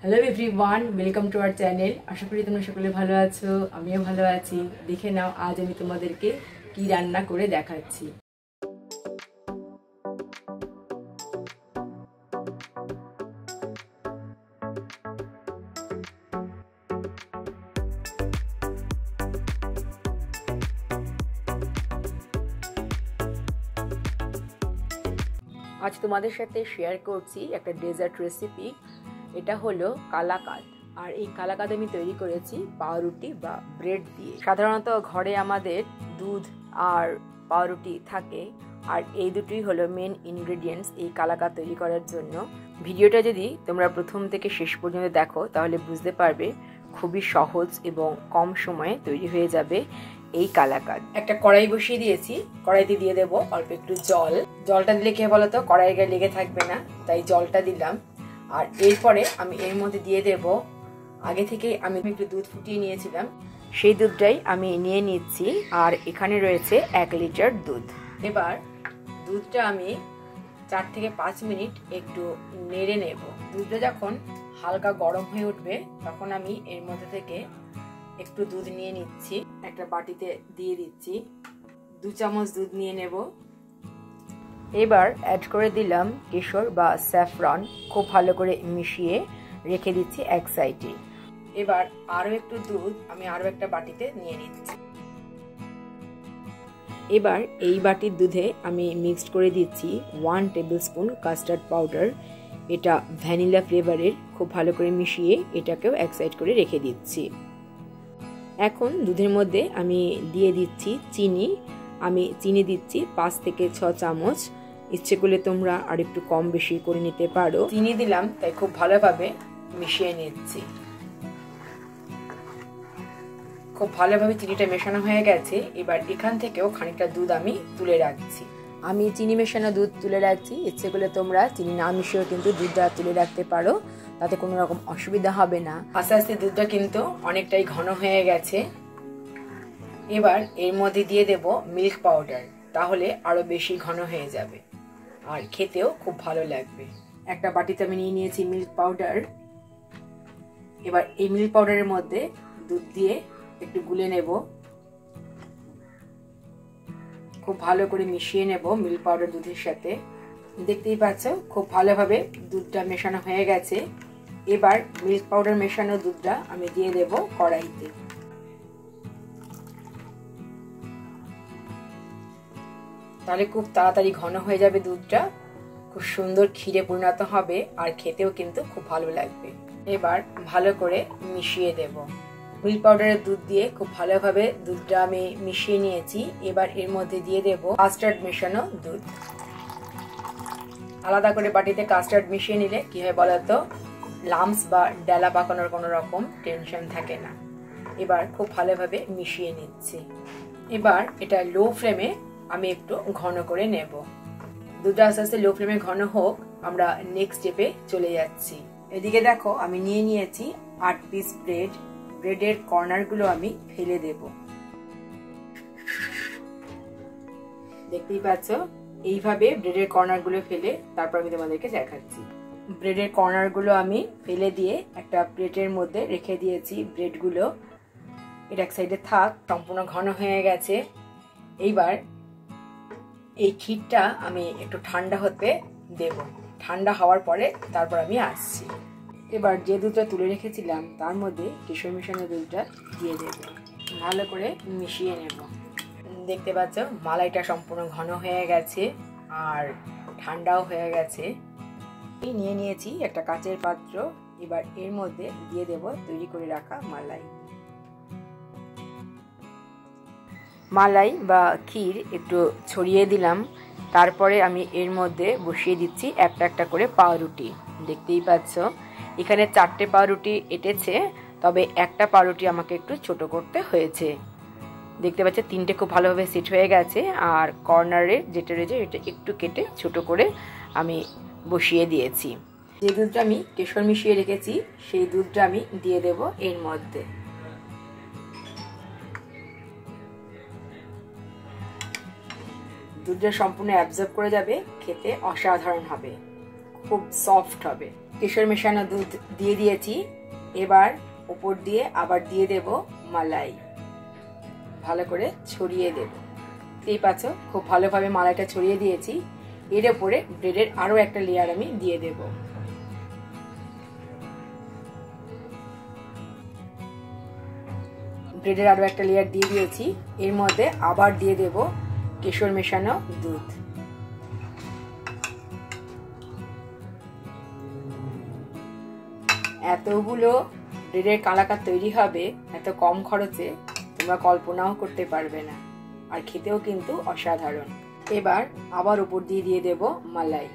Hello everyone, welcome to our channel. আশা করি তোমরা সকলে ভালো আছো, আমিও ভালো আছি। দেখে নাও আজ আমি তোমাদেরকে কি রান্না করে দেখাচ্ছি। আজ তোমাদের সাথে শেয়ার করছি একটা ডেজার্ট রেসিপি। এটা হলো কালাকাঁদ। আর এই কালাকাঁদ আমি তৈরি করেছি পাউরুটি বা ব্রেড দিয়ে। সাধারণত ঘরে আমাদের দুধ আর পাউরুটি থাকে, আর এই দুটোই হলো মেন ইনগ্রেডিয়েন্টস এই কালাকাঁদ তৈরি করার জন্য। ভিডিওটা যদি তোমরা প্রথম থেকে শেষ পর্যন্ত দেখো তাহলে বুঝতে পারবে খুবই সহজ এবং কম সময়ে তৈরি হয়ে যাবে এই কালাকাঁদ। একটা কড়াই বসিয়ে দিয়েছি, কড়াইতে দিয়ে দেবো অল্প একটু জল। জলটা দিলে কি বলতো কড়াই গায়ে লেগে থাকবে না, তাই জলটা দিলাম। আর এরপরে আমি এর মধ্যে দিয়ে দেব, আগে থেকে আমি একটু দুধ ফুটিয়ে নিয়েছিলাম, সেই দুধটাই আমি নিয়ে নিচ্ছি। আর এখানে রয়েছে 1 লিটার দুধ। এবার দুধটা আমি 4 থেকে 5 মিনিট একটু নেড়ে নেব। দুধটা যখন হালকা গরম হয়ে উঠবে তখন আমি এর মধ্যে থেকে একটু দুধ নিয়ে নিচ্ছি, একটা বাটিতে দিয়ে দিচ্ছি। 2 চামচ দুধ নিয়ে নেব। এবার অ্যাড করে দিলাম কেশর বা স্যাফরন, খুব ভালো করে মিশিয়ে রেখে দিচ্ছি এক সাইডে। এবার আরও একটু দুধ আমি আরও একটা বাটিতে নিয়ে নিচ্ছি। এবার এই বাটির দুধে আমি মিক্সড করে দিচ্ছি 1 টেবিল স্পুন কাস্টার্ড পাউডার। এটা ভ্যানিলা ফ্লেভারের, খুব ভালো করে মিশিয়ে এটাকেও এক সাইড করে রেখে দিচ্ছি। এখন দুধের মধ্যে আমি দিয়ে দিচ্ছি চিনি। আমি চিনি দিচ্ছি 5 থেকে 6 চামচ। ইচ্ছে করলে তোমরা আর একটু কম বেশি করে নিতে পারো। চিনি দিলাম তাই খুব ভালোভাবে মিশিয়ে নিচ্ছি। খুব ভালোভাবে চিনিটা মেশানো হয়ে গেছে। এবার এখান থেকেও খানিকটা দুধ আমি তুলে রাখছি। আমি চিনি মেশানো দুধ তুলে রাখছি, ইচ্ছে করলে তোমরা চিনি না মিশিয়েও কিন্তু দুধটা তুলে রাখতে পারো, তাতে কোনো রকম অসুবিধা হবে না। আস্তে আস্তে দুধটা কিন্তু অনেকটাই ঘন হয়ে গেছে। এবার এর মধ্যে দিয়ে দেব মিল্ক পাউডার, তাহলে আরো বেশি ঘন হয়ে যাবে আর খেতেও খুব ভালো লাগবে। একটা বাটিতে আমি নিয়ে নিয়েছি মিল্ক পাউডার। এবার এই মিল্ক পাউডারের মধ্যে দুধ দিয়ে একটু গুলে নেব, খুব ভালো করে মিশিয়ে নেব মিল্ক পাউডার দুধের সাথে। দেখতেই পাচ্ছ খুব ভালোভাবে দুধটা মেশানো হয়ে গেছে। এবার মিল্ক পাউডার মেশানো দুধটা আমি দিয়ে দেব কড়াইতে। তাহলে খুব তাড়াতাড়ি ঘন হয়ে যাবে দুধটা, খুব সুন্দর ক্ষীরে পরিণত হবে আর খেতেও কিন্তু খুব ভালো লাগবে। এবার ভালো করে মিশিয়ে দেব। মিল্ক পাউডারের দুধ দিয়ে খুব ভালোভাবে দুধটা আমি মিশিয়ে নিয়েছি। এবার এর মধ্যে দিয়ে দেব কাস্টার্ড মেশানো দুধ। আলাদা করে বাটিতে কাস্টার্ড মিশিয়ে নিলে কি হয় বলতো, লাম্পস বা ডেলা পাকানোর কোনো রকম টেনশন থাকে না। এবার খুব ভালোভাবে মিশিয়ে নিচ্ছি। এবার এটা লো ফ্লেমে আমি একটু ঘন করে নেব। দুধটা আস্তে আস্তে লো ফ্লেমে ঘন হোক, আমরা নেক্সট স্টেপে চলে যাচ্ছি। এদিকে দেখো আমি নিয়ে নিয়েছি 8 পিস ব্রেড। ব্রেডের কর্নারগুলো আমি ফেলে দেব। দেখতেই পাচ্ছ এইভাবে ব্রেডের কর্নারগুলো ফেলে তারপর আমি তোমাদেরকে দেখাচ্ছি। ব্রেডের কর্নারগুলো আমি ফেলে দিয়ে একটা প্লেটের মধ্যে রেখে দিয়েছি ব্রেডগুলো। এটা এক সাইডে থাক, সম্পূর্ণ ঘন হয়ে গেছে। এইবার এই ক্ষীরটা আমি একটু ঠান্ডা হতে দেব। ঠান্ডা হওয়ার পরে তারপর আমি আসছি। এবার যে দুধটা তুলে রেখেছিলাম তার মধ্যে কেশর মেশানো দুধটা দিয়ে দেব, ভালো করে মিশিয়ে নেব। দেখতে পাচ্ছ মালাইটা সম্পূর্ণ ঘন হয়ে গেছে আর ঠান্ডাও হয়ে গেছে। নিয়ে নিয়েছি একটা কাচের পাত্র। এবার এর মধ্যে দিয়ে দেব তৈরি করে রাখা মালাই। মালাই বা ক্ষীর একটু ছড়িয়ে দিলাম। তারপরে আমি এর মধ্যে বসিয়ে দিচ্ছি একটা একটা করে পাউরুটি। দেখতেই পাচ্ছ এখানে 4টে পাউরুটি এঁটেছে, তবে একটা পাউরুটি আমাকে একটু ছোট করতে হয়েছে। দেখতে পাচ্ছ 3টে খুব ভালোভাবে সেট হয়ে গেছে। আর কর্নারে যেটা রয়েছে এটা একটু কেটে ছোট করে আমি বসিয়ে দিয়েছি। যে দুধটা আমি কেশর মিশিয়ে রেখেছি সেই দুধটা আমি দিয়ে দেব এর মধ্যে। দুধটা সম্পূর্ণ অ্যাবজর্ব করে যাবে, খেতে অসাধারণ হবে, খুব সফট হবে। কেশর মেশানো দুধ দিয়ে দিয়েছি। এবার উপর দিয়ে আবার দিয়ে দেব মালাই, ভালো করে ছড়িয়ে দেব। দেখতেই পাচ্ছ খুব ভালোভাবে মালাইটা ছড়িয়ে দিয়েছি। এর উপরে ব্রেডের আরো একটা লেয়ার আমি দিয়ে দেব। ব্রেডের আরো একটা লেয়ার দিয়ে দিয়েছি। এর মধ্যে আবার দিয়ে দেব কেশর মেশানো দুধ। এতগুলো ব্রেডের কালাকাঁদ তৈরি হবে এত কম খরচে, তোমরা কল্পনাও করতে পারবে না, আর খেতেও কিন্তু অসাধারণ। এবার আবার উপর দিয়ে দেব মালাই।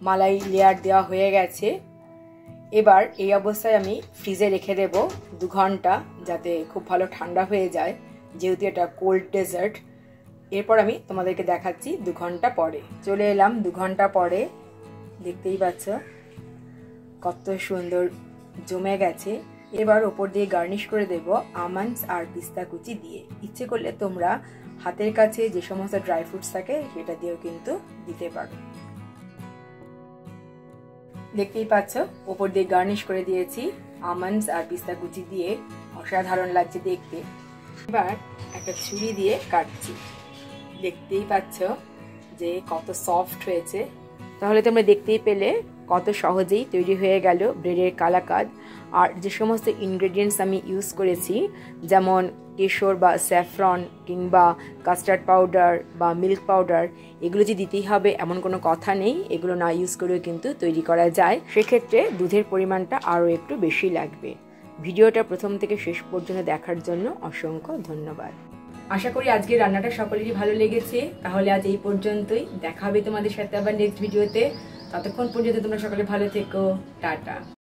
মালাই লেয়ার দেওয়া হয়ে গেছে। এবার এই অবস্থায় আমি ফ্রিজে রেখে দেব 2 ঘন্টা, যাতে খুব ভালো ঠান্ডা হয়ে যায়, যেহেতু এটা কোল্ড ডেজার্ট। এরপর আমি তোমাদেরকে দেখাচ্ছি 2 ঘন্টা পরে। চলে এলাম 2 ঘন্টা পরে। দেখতেই পাচ্ছ কত সুন্দর জমে গেছে। এবার ওপর দিয়ে গার্নিশ করে দেব আমন্ডস আর পিস্তা কুচি দিয়ে। ইচ্ছে করলে তোমরা হাতের কাছে যে সমস্ত ড্রাই ফ্রুটস থাকে সেটা দিয়েও কিন্তু দিতে পারো। দেখতেই পাচ্ছ ওপর দিয়ে গার্নিশ করে দিয়েছি আমন্ডস আর পিস্তা কুচি দিয়ে, অসাধারণ লাগছে দেখতে। এবার একটা ছুরি দিয়ে কাটছি। দেখতেই পাচ্ছ যে কত সফট হয়েছে। তাহলে তোমরা দেখতেই পেলে কত সহজেই তৈরি হয়ে গেল ব্রেডের কালাকাঁদ। আর যে সমস্ত ইনগ্রেডিয়েন্টস আমি ইউজ করেছি, যেমন কেশর বা স্যাফরন কিংবা কাস্টার্ড পাউডার বা মিল্ক পাউডার, এগুলো যে দিতেই হবে এমন কোনো কথা নেই। এগুলো না ইউজ করেও কিন্তু তৈরি করা যায়। সেক্ষেত্রে দুধের পরিমাণটা আরও একটু বেশি লাগবে। ভিডিওটা প্রথম থেকে শেষ পর্যন্ত দেখার জন্য অসংখ্য ধন্যবাদ। আশা করি আজকের রান্নাটা সকলেরই ভালো লেগেছে। তাহলে আজ এই পর্যন্তই। দেখা হবে তোমাদের সাথে আবার নেক্সট ভিডিওতে। ততক্ষণ পর্যন্ত তোমরা সকলে ভালো থেকো। টাটা।